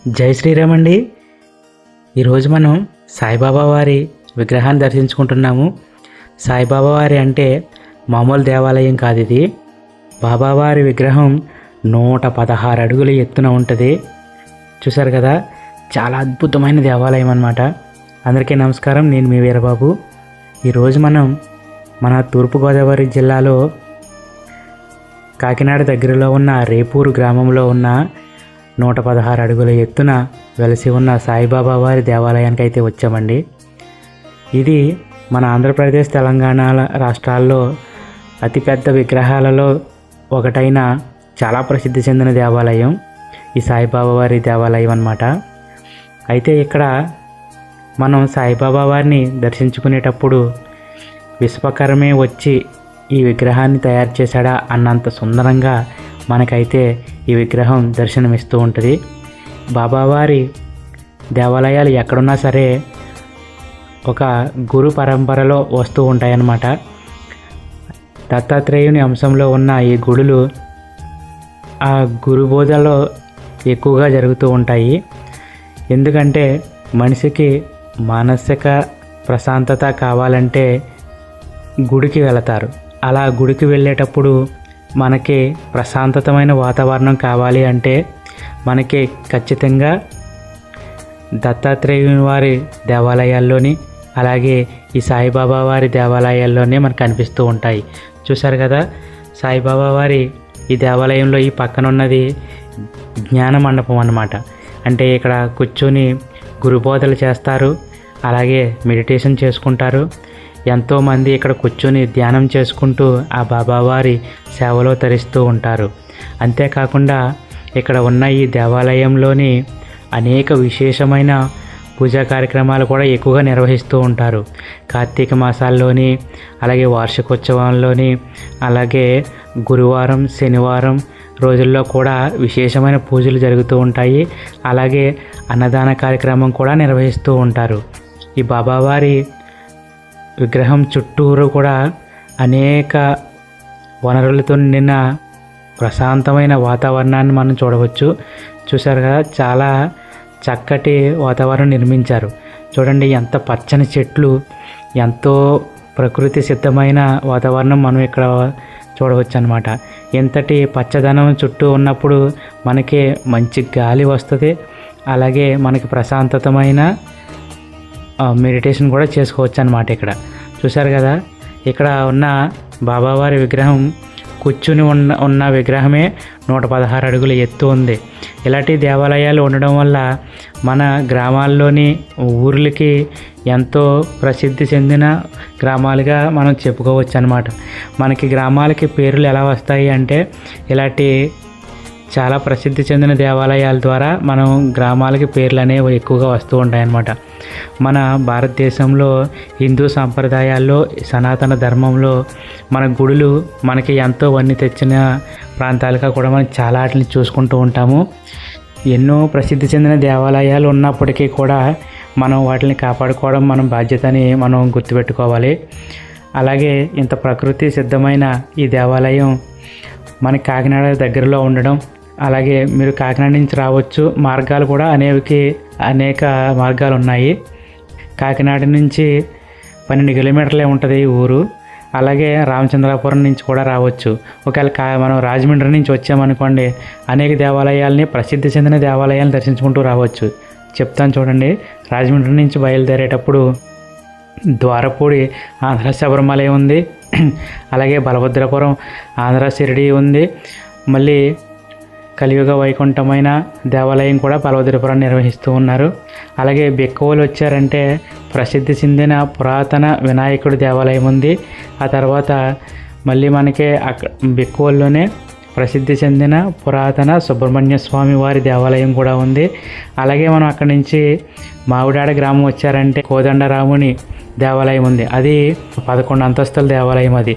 జై శ్రీరామ్ అండి. ఈరోజు మనం సాయిబాబా వారి విగ్రహాన్ని దర్శించుకుంటున్నాము. సాయిబాబా వారి అంటే మామూలు దేవాలయం కాదు ఇది. బాబావారి విగ్రహం 116 అడుగుల ఎత్తున ఉంటుంది. చూసారు కదా, చాలా అద్భుతమైన దేవాలయం అన్నమాట. అందరికీ నమస్కారం, నేను మీ వీరబాబు. ఈరోజు మనం మన తూర్పుగోదావరి జిల్లాలో కాకినాడ దగ్గరలో ఉన్న రేపూరు గ్రామంలో ఉన్న 116 అడుగుల ఎత్తున వెలసి ఉన్న సాయిబాబా వారి దేవాలయానికి అయితే వచ్చామండి. ఇది మన ఆంధ్రప్రదేశ్ తెలంగాణ రాష్ట్రాల్లో అతిపెద్ద విగ్రహాలలో ఒకటైన చాలా ప్రసిద్ధి చెందిన దేవాలయం ఈ సాయిబాబా వారి దేవాలయం అన్నమాట. అయితే ఇక్కడ మనం సాయిబాబా వారిని దర్శించుకునేటప్పుడు విశ్వకర్మే వచ్చి ఈ విగ్రహాన్ని తయారు చేశాడా అన్నంత సుందరంగా మనకైతే ఈ విగ్రహం దర్శనమిస్తూ ఉంటుంది. బాబావారి దేవాలయాలు ఎక్కడున్నా సరే ఒక గురు పరంపరలో వస్తూ ఉంటాయన్నమాట. దత్తాత్రేయుని అంశంలో ఉన్న ఈ గుడులు ఆ గురు బోధలో ఎక్కువగా జరుగుతూ ఉంటాయి. ఎందుకంటే మనిషికి మానసిక ప్రశాంతత కావాలంటే గుడికి వెళతారు. అలా గుడికి వెళ్ళేటప్పుడు మనకి ప్రశాంతతమైన వాతావరణం కావాలి అంటే మనకి ఖచ్చితంగా దత్తాత్రేయుని వారి దేవాలయాల్లోని అలాగే ఈ సాయిబాబా వారి దేవాలయాల్లోనే మనకు కనిపిస్తూ ఉంటాయి. చూశారు కదా, సాయిబాబా వారి ఈ దేవాలయంలో ఈ పక్కన ఉన్నది జ్ఞాన మండపం అన్నమాట. అంటే ఇక్కడ కూర్చొని గురుబోధలు చేస్తారు, అలాగే మెడిటేషన్ చేసుకుంటారు. ఎంతోమంది ఇక్కడ కూర్చొని ధ్యానం చేసుకుంటూ ఆ బాబావారి సేవలో తరిస్తూ ఉంటారు. అంతేకాకుండా ఇక్కడ ఉన్న ఈ దేవాలయంలోని అనేక విశేషమైన పూజా కార్యక్రమాలు కూడా ఎక్కువగా నిర్వహిస్తూ ఉంటారు. కార్తీక మాసాల్లోని, అలాగే వార్షికోత్సవాల్లోని, అలాగే గురువారం శనివారం రోజుల్లో కూడా విశేషమైన పూజలు జరుగుతూ ఉంటాయి. అలాగే అన్నదాన కార్యక్రమం కూడా నిర్వహిస్తూ ఉంటారు. ఈ బాబావారి విగ్రహం చుట్టూరు కూడా అనేక వనరులతో నిండిన ప్రశాంతమైన వాతావరణాన్ని మనం చూడవచ్చు. చూశారు కదా, చాలా చక్కటి వాతావరణం నిర్మించారు. చూడండి, ఎంత పచ్చని చెట్లు, ఎంతో ప్రకృతి సిద్ధమైన వాతావరణం మనం ఇక్కడ చూడవచ్చు అన్నమాట. ఎంతటి పచ్చదనం చుట్టూ ఉన్నప్పుడు మనకి మంచి గాలి వస్తుంది. అలాగే మనకి ప్రశాంతతమైన మెడిటేషన్ కూడా చేసుకోవచ్చు అన్నమాట. ఇక్కడ చూశారు కదా, ఇక్కడ ఉన్న బాబావారి విగ్రహం కూర్చుని ఉన్న విగ్రహమే 116 అడుగుల ఎత్తు ఉంది. ఇలాంటి దేవాలయాలు ఉండడం వల్ల మన గ్రామాల్లోని ఊర్లకి ఎంతో ప్రసిద్ధి చెందిన గ్రామాలుగా మనం చెప్పుకోవచ్చు అన్నమాట. మనకి గ్రామాలకి పేర్లు ఎలా వస్తాయి అంటే ఇలాంటి చాలా ప్రసిద్ధి చెందిన దేవాలయాల ద్వారా మనం గ్రామాలకి పేర్లు అనేవి ఎక్కువగా వస్తూ ఉంటాయన్నమాట. మన భారతదేశంలో హిందూ సాంప్రదాయాల్లో, సనాతన ధర్మంలో మన గుడులు మనకి ఎంతో వన్నీ తెచ్చిన ప్రాంతాలుగా కూడా మనం చాలా వాటిని చూసుకుంటూ ఉంటాము. ఎన్నో ప్రసిద్ధి చెందిన దేవాలయాలు ఉన్నప్పటికీ కూడా మనం వాటిని కాపాడుకోవడం మన బాధ్యతని మనం గుర్తుపెట్టుకోవాలి. అలాగే ఇంత ప్రకృతి సిద్ధమైన ఈ దేవాలయం మనకి కాకినాడ దగ్గరలో ఉండడం, అలాగే మీరు కాకినాడ నుంచి రావచ్చు. మార్గాలు కూడా అనేక మార్గాలు ఉన్నాయి. కాకినాడ నుంచి 12 కిలోమీటర్లే ఉంటుంది ఈ ఊరు. అలాగే రామచంద్రాపురం నుంచి కూడా రావచ్చు. ఒకవేళ మనం రాజమండ్రి నుంచి వచ్చామనుకోండి, అనేక దేవాలయాల్ని, ప్రసిద్ధి చెందిన దేవాలయాలను దర్శించుకుంటూ రావచ్చు. చెప్తాను చూడండి. రాజమండ్రి నుంచి బయలుదేరేటప్పుడు ద్వారపూడి ఆంధ్ర శబరిమల ఉంది, అలాగే బలభద్రపురం ఆంధ్ర షిరిడి ఉంది. మళ్ళీ కలియుగ వైకుంఠమైన దేవాలయం కూడా బలభద్రపురం నిర్వహిస్తూ ఉన్నారు. అలాగే బిక్కవోలు వచ్చారంటే ప్రసిద్ధి చెందిన పురాతన వినాయకుడి దేవాలయం ఉంది. ఆ తర్వాత మళ్ళీ మనకి బిక్కవోలులోనే ప్రసిద్ధి చెందిన పురాతన సుబ్రహ్మణ్య స్వామి వారి దేవాలయం కూడా ఉంది. అలాగే మనం అక్కడి నుంచి మావిడాడ గ్రామం వచ్చారంటే కోదండరాముని దేవాలయం ఉంది. అది 11 అంతస్తుల దేవాలయం. అది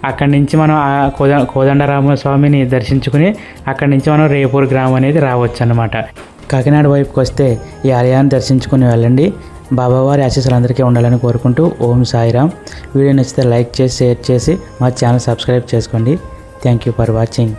అక్కడి నుంచి మనం ఆ కోదండరామ స్వామిని దర్శించుకుని అక్కడి నుంచి మనం రేపూరు గ్రామం అనేది రావచ్చు అన్నమాట. కాకినాడ వైపుకి వస్తే ఈ ఆలయాన్ని దర్శించుకుని వెళ్ళండి. బాబావారి ఆశీస్సులు అందరికీ ఉండాలని కోరుకుంటూ ఓం సాయిరామ్. వీడియో నచ్చితే లైక్ చేసి, షేర్ చేసి మా ఛానల్ సబ్స్క్రైబ్ చేసుకోండి. Thank you for watching.